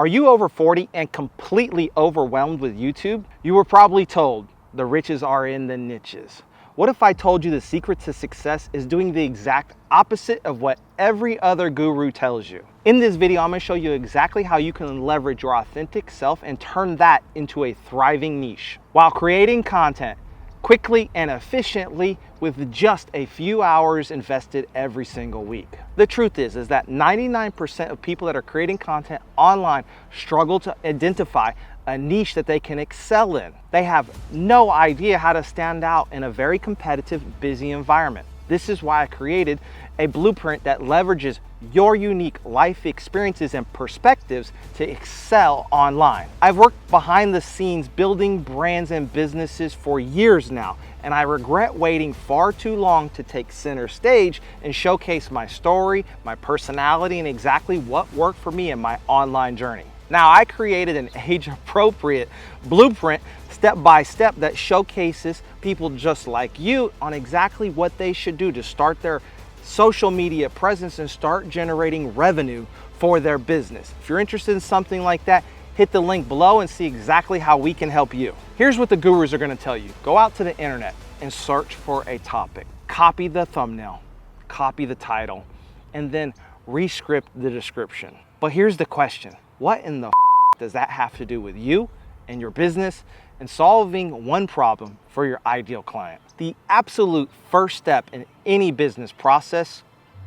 Are you over 40 and completely overwhelmed with YouTube? You were probably told the riches are in the niches. What if I told you the secret to success is doing the exact opposite of what every other guru tells you? In this video, I'm going to show you exactly how you can leverage your authentic self and turn that into a thriving niche while creating content quickly and efficiently with just a few hours invested every single week. The truth is that 99% of people that are creating content online struggle to identify a niche that they can excel in. They have no idea how to stand out in a very competitive, busy environment. This is why I created a blueprint that leverages your unique life experiences and perspectives to excel online. I've worked behind the scenes building brands and businesses for years now, and I regret waiting far too long to take center stage and showcase my story, my personality, and exactly what worked for me in my online journey. Now, I created an age-appropriate blueprint step by step that showcases people just like you on exactly what they should do to start their social media presence and start generating revenue for their business. If you're interested in something like that, hit the link below and see exactly how we can help you. Here's what the gurus are going to tell you. Go out to the internet and search for a topic. Copy the thumbnail, copy the title, and then rescript the description. But here's the question. What in the does that have to do with you and your business and solving one problem for your ideal client? The absolute first step in any business process,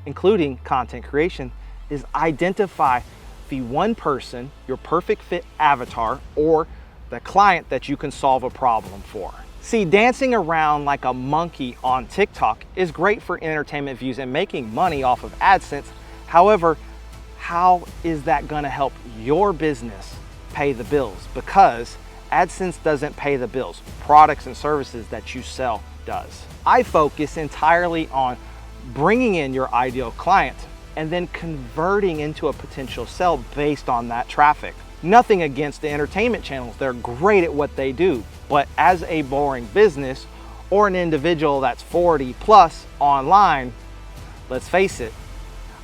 including content creation, is identify the one person, your perfect fit avatar, or the client that you can solve a problem for. See, dancing around like a monkey on TikTok is great for entertainment views and making money off of AdSense. However, how is that going to help your business pay the bills? Because AdSense doesn't pay the bills. Products and services that you sell does. I focus entirely on bringing in your ideal client and then converting into a potential sale based on that traffic. Nothing against the entertainment channels. They're great at what they do. But as a boring business or an individual that's 40 plus online, let's face it,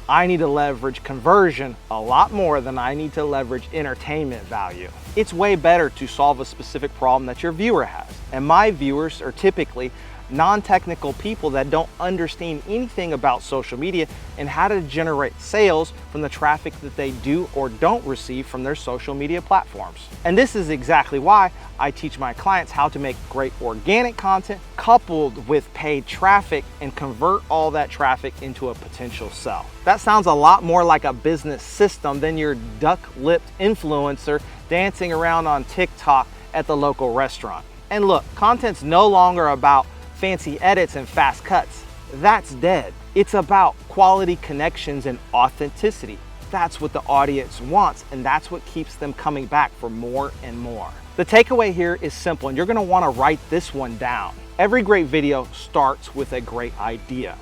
I need to leverage conversion a lot more than I need to leverage entertainment value. It's way better to solve a specific problem that your viewer has. And my viewers are typically non-technical people that don't understand anything about social media and how to generate sales from the traffic that they do or don't receive from their social media platforms. And this is exactly why I teach my clients how to make great organic content coupled with paid traffic and convert all that traffic into a potential sell. That sounds a lot more like a business system than your duck-lipped influencer dancing around on TikTok at the local restaurant. And look, content's no longer about fancy edits and fast cuts. That's dead. It's about quality connections and authenticity. That's what the audience wants, and that's what keeps them coming back for more and more. The takeaway here is simple, and you're gonna wanna write this one down. Every great video starts with a great idea,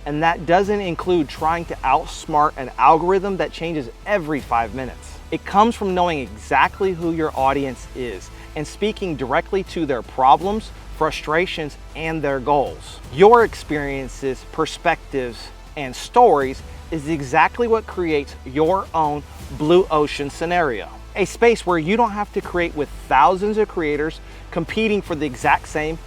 and that doesn't include trying to outsmart an algorithm that changes every 5 minutes. It comes from knowing exactly who your audience is and speaking directly to their problems, frustrations, and their goals. Your experiences, perspectives, and stories is exactly what creates your own blue ocean scenario. A space where you don't have to create with thousands of creators competing for the exact same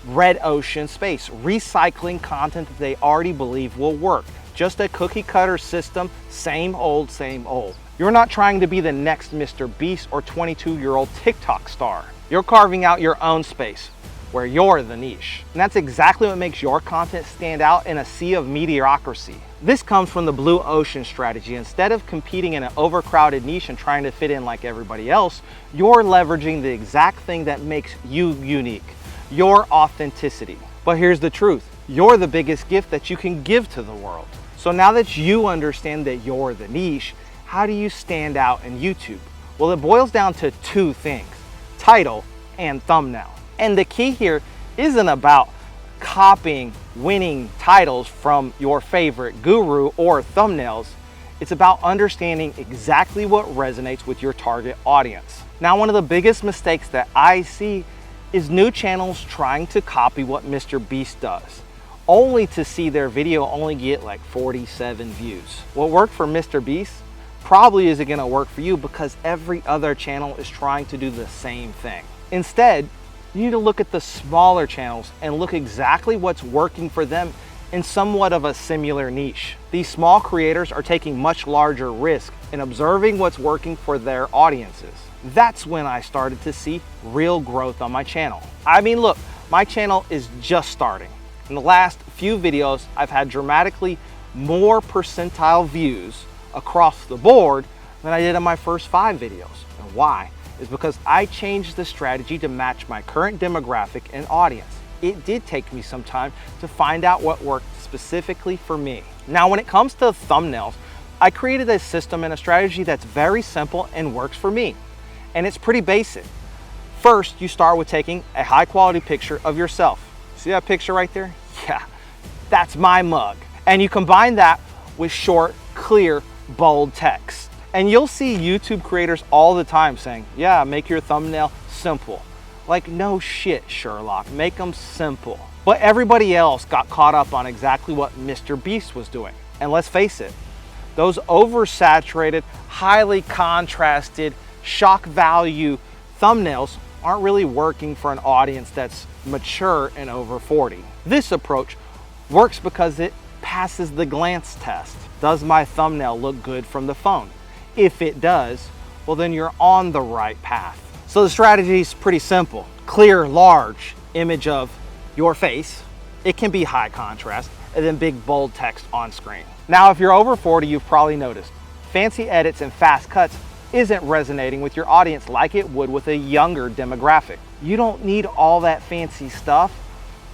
red ocean space, recycling content that they already believe will work. Just a cookie cutter system, same old, same old. You're not trying to be the next Mr. Beast or 22-year-old TikTok star. You're carving out your own space, where you're the niche. And that's exactly what makes your content stand out in a sea of mediocrity. This comes from the blue ocean strategy. Instead of competing in an overcrowded niche and trying to fit in like everybody else, you're leveraging the exact thing that makes you unique, your authenticity. But here's the truth. You're the biggest gift that you can give to the world. So now that you understand that you're the niche, how do you stand out in YouTube? Well, it boils down to two things: title and thumbnail. And the key here isn't about copying winning titles from your favorite guru or thumbnails. It's about understanding exactly what resonates with your target audience. Now, one of the biggest mistakes that I see is new channels trying to copy what Mr. Beast does, only to see their video only get like 47 views. What worked for Mr. Beast probably isn't gonna work for you because every other channel is trying to do the same thing. Instead, you need to look at the smaller channels and look exactly what's working for them in somewhat of a similar niche. These small creators are taking much larger risk in observing what's working for their audiences. That's when I started to see real growth on my channel. I mean, look, my channel is just starting. In the last few videos, I've had dramatically more percentile views across the board than I did in my first 5 videos. And why? Is because I changed the strategy to match my current demographic and audience. It did take me some time to find out what worked specifically for me. Now, when it comes to thumbnails, I created a system and a strategy that's very simple and works for me. And it's pretty basic. First, you start with taking a high quality picture of yourself. See that picture right there? Yeah, that's my mug. And you combine that with short, clear, bold text. And you'll see YouTube creators all the time saying, yeah, make your thumbnail simple. Like, no shit, Sherlock, make them simple. But everybody else got caught up on exactly what Mr. Beast was doing. And let's face it, those oversaturated, highly contrasted, shock value thumbnails aren't really working for an audience that's mature and over 40. This approach works because it passes the glance test. Does my thumbnail look good from the phone? If it does, well then you're on the right path. So the strategy is pretty simple. Clear, large image of your face. It can be high contrast, and then big bold text on screen. Now, if you're over 40, you've probably noticed fancy edits and fast cuts isn't resonating with your audience like it would with a younger demographic. You don't need all that fancy stuff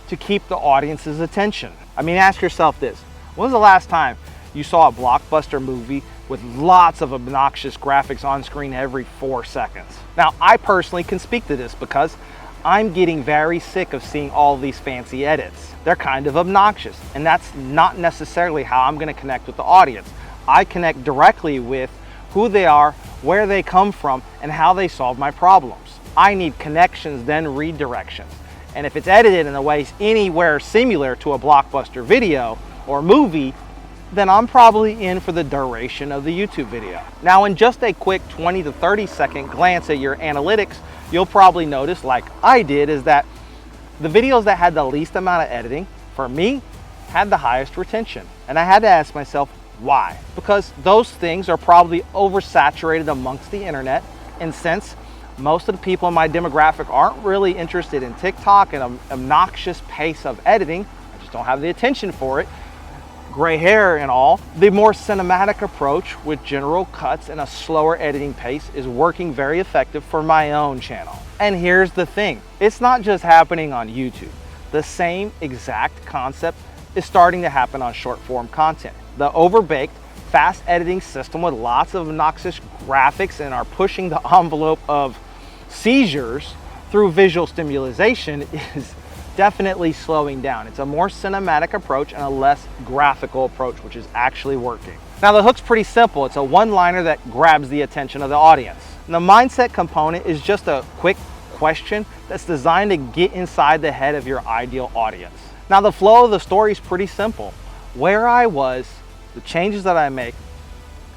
to keep the audience's attention. I mean, ask yourself this. When was the last time you saw a blockbuster movie with lots of obnoxious graphics on screen every 4 seconds? Now, I personally can speak to this because I'm getting very sick of seeing all these fancy edits. They're kind of obnoxious, and that's not necessarily how I'm gonna connect with the audience. I connect directly with who they are, where they come from, and how they solve my problems. I need connections, then redirections. And if it's edited in a way anywhere similar to a blockbuster video or movie, then I'm probably in for the duration of the YouTube video. Now, in just a quick 20 to 30 second glance at your analytics, you'll probably notice, like I did, is that the videos that had the least amount of editing, for me, had the highest retention. And I had to ask myself, why? Because those things are probably oversaturated amongst the internet, and since most of the people in my demographic aren't really interested in TikTok and an obnoxious pace of editing, I just don't have the attention for it, gray hair and all, the more cinematic approach with general cuts and a slower editing pace is working very effective for my own channel. And here's the thing, it's not just happening on YouTube. The same exact concept is starting to happen on short form content. The overbaked, fast editing system with lots of obnoxious graphics and are pushing the envelope of seizures through visual stimulation is definitely slowing down. It's a more cinematic approach and a less graphical approach, which is actually working. Now, the hook's pretty simple. It's a one-liner that grabs the attention of the audience. And the mindset component is just a quick question that's designed to get inside the head of your ideal audience. Now, the flow of the story is pretty simple. Where I was, the changes that I make,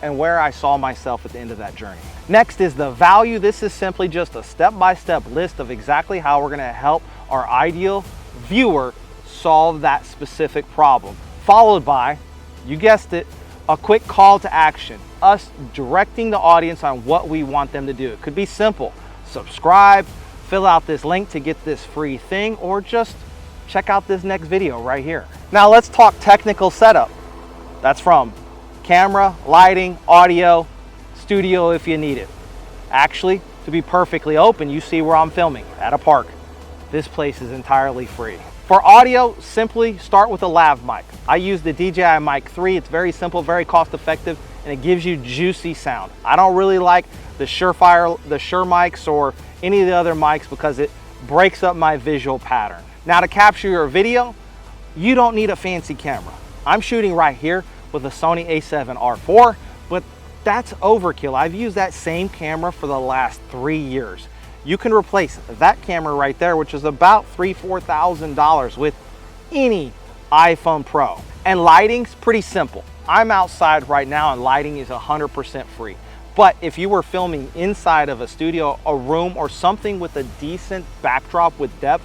and where I saw myself at the end of that journey. Next is the value. This is simply just a step-by-step list of exactly how we're gonna help our ideal viewer solve that specific problem. Followed by, you guessed it, a quick call to action. Us directing the audience on what we want them to do. It could be simple. Subscribe, fill out this link to get this free thing, or just check out this next video right here. Now let's talk technical setup. That's from camera, lighting, audio, studio if you need it. Actually, to be perfectly open, you see where I'm filming, at a park. This place is entirely free. For audio, simply start with a lav mic. I use the DJI Mic 3. It's very simple, very cost effective, and it gives you juicy sound. I don't really like the Shure mics or any of the other mics because it breaks up my visual pattern. Now, to capture your video, you don't need a fancy camera. I'm shooting right here with a Sony a7R4, but that's overkill. I've used that same camera for the last 3 years. You can replace that camera right there, which is about $3,000–$4,000 with any iPhone Pro. And lighting's pretty simple. I'm outside right now and lighting is 100% free. But if you were filming inside of a studio, a room, or something with a decent backdrop with depth,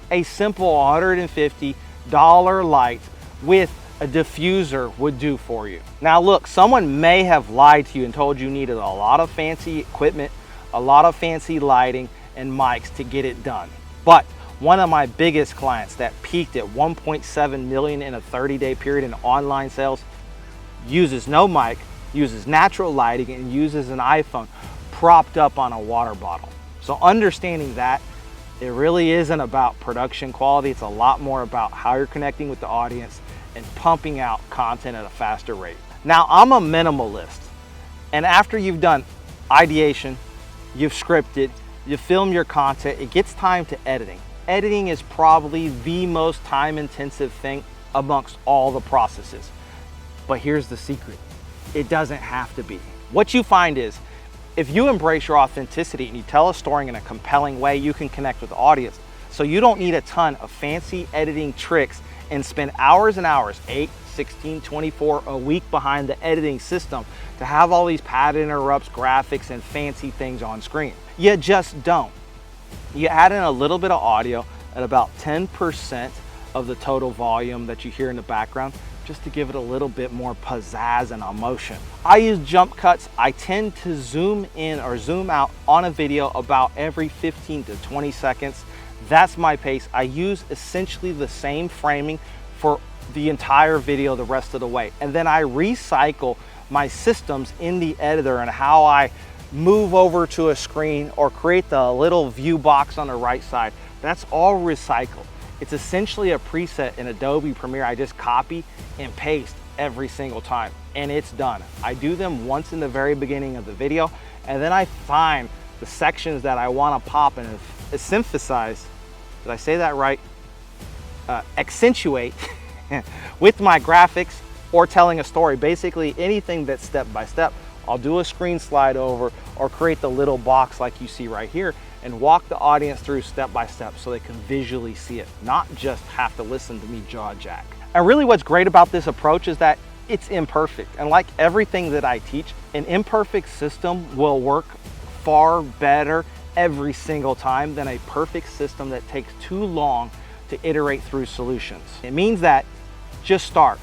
a simple $150 light with a diffuser would do for you. Now look, someone may have lied to you and told you needed a lot of fancy equipment, a lot of fancy lighting and mics to get it done. But one of my biggest clients that peaked at 1.7 million in a 30-day period in online sales uses no mic, uses natural lighting, and uses an iPhone propped up on a water bottle. So understanding that, it really isn't about production quality. It's a lot more about how you're connecting with the audience and pumping out content at a faster rate. Now, I'm a minimalist. And after you've done ideation, you've scripted, you film your content, it gets time to editing. Editing is probably the most time-intensive thing amongst all the processes. But here's the secret. It doesn't have to be. What you find is, if you embrace your authenticity and you tell a story in a compelling way, you can connect with the audience. So you don't need a ton of fancy editing tricks and spend hours and hours, 8, 16, 24 a week behind the editing system to have all these pattern interrupts, graphics, and fancy things on screen. You just don't. You add in a little bit of audio at about 10% of the total volume that you hear in the background, just to give it a little bit more pizzazz and emotion. I use jump cuts. I tend to zoom in or zoom out on a video about every 15 to 20 seconds. That's my pace. I use essentially the same framing for the entire video the rest of the way. And then I recycle my systems in the editor and how I move over to a screen or create the little view box on the right side. That's all recycled. It's essentially a preset in Adobe Premiere. I just copy and paste every single time and it's done. I do them once in the very beginning of the video, and then I find the sections that I want to pop and synthesize, did I say that right? Accentuate with my graphics or telling a story. Basically anything that's step by step. I'll do a screen slide over or create the little box like you see right here and walk the audience through step by step so they can visually see it, not just have to listen to me jaw jack. And really what's great about this approach is that it's imperfect. And like everything that I teach, an imperfect system will work far better every single time than a perfect system that takes too long to iterate through solutions. It means that just start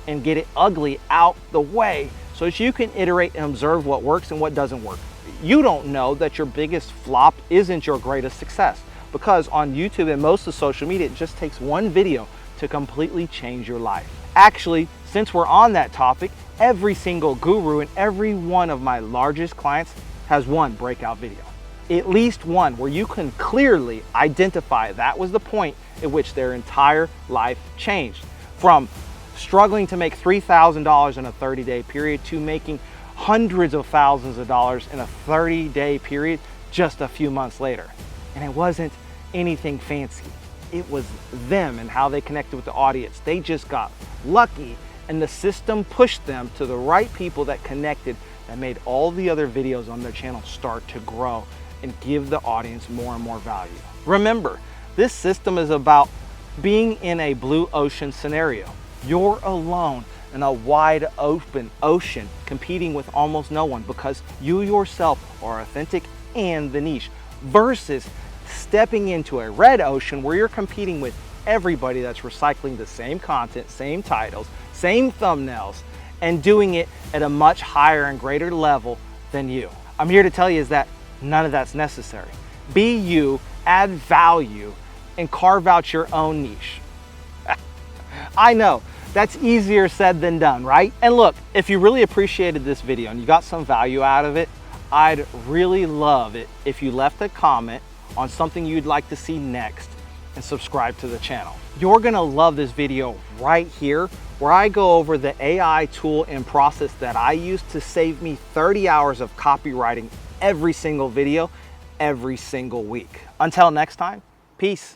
and get it ugly out the way so that you can iterate and observe what works and what doesn't work. You don't know that your biggest flop isn't your greatest success, because on YouTube and most of social media, it just takes one video to completely change your life. Actually, since we're on that topic, every single guru and every one of my largest clients has one breakout video. At least one where you can clearly identify that was the point at which their entire life changed. From struggling to make $3,000 in a 30-day period to making hundreds of thousands of dollars in a 30-day period just a few months later. And it wasn't anything fancy. It was them and how they connected with the audience. They just got lucky and the system pushed them to the right people that connected, that made all the other videos on their channel start to grow and give the audience more and more value. Remember, this system is about being in a blue ocean scenario. You're alone in a wide open ocean competing with almost no one because you yourself are authentic and the niche, versus stepping into a red ocean where you're competing with everybody that's recycling the same content, same titles, same thumbnails, and doing it at a much higher and greater level than you. I'm here to tell you is that none of that's necessary. Be you, add value, and carve out your own niche. I know, that's easier said than done, right? And look, if you really appreciated this video and you got some value out of it, I'd really love it if you left a comment on something you'd like to see next and subscribe to the channel. You're gonna love this video right here where I go over the AI tool and process that I use to save me 30 hours of copywriting every single video, every single week. Until next time, peace.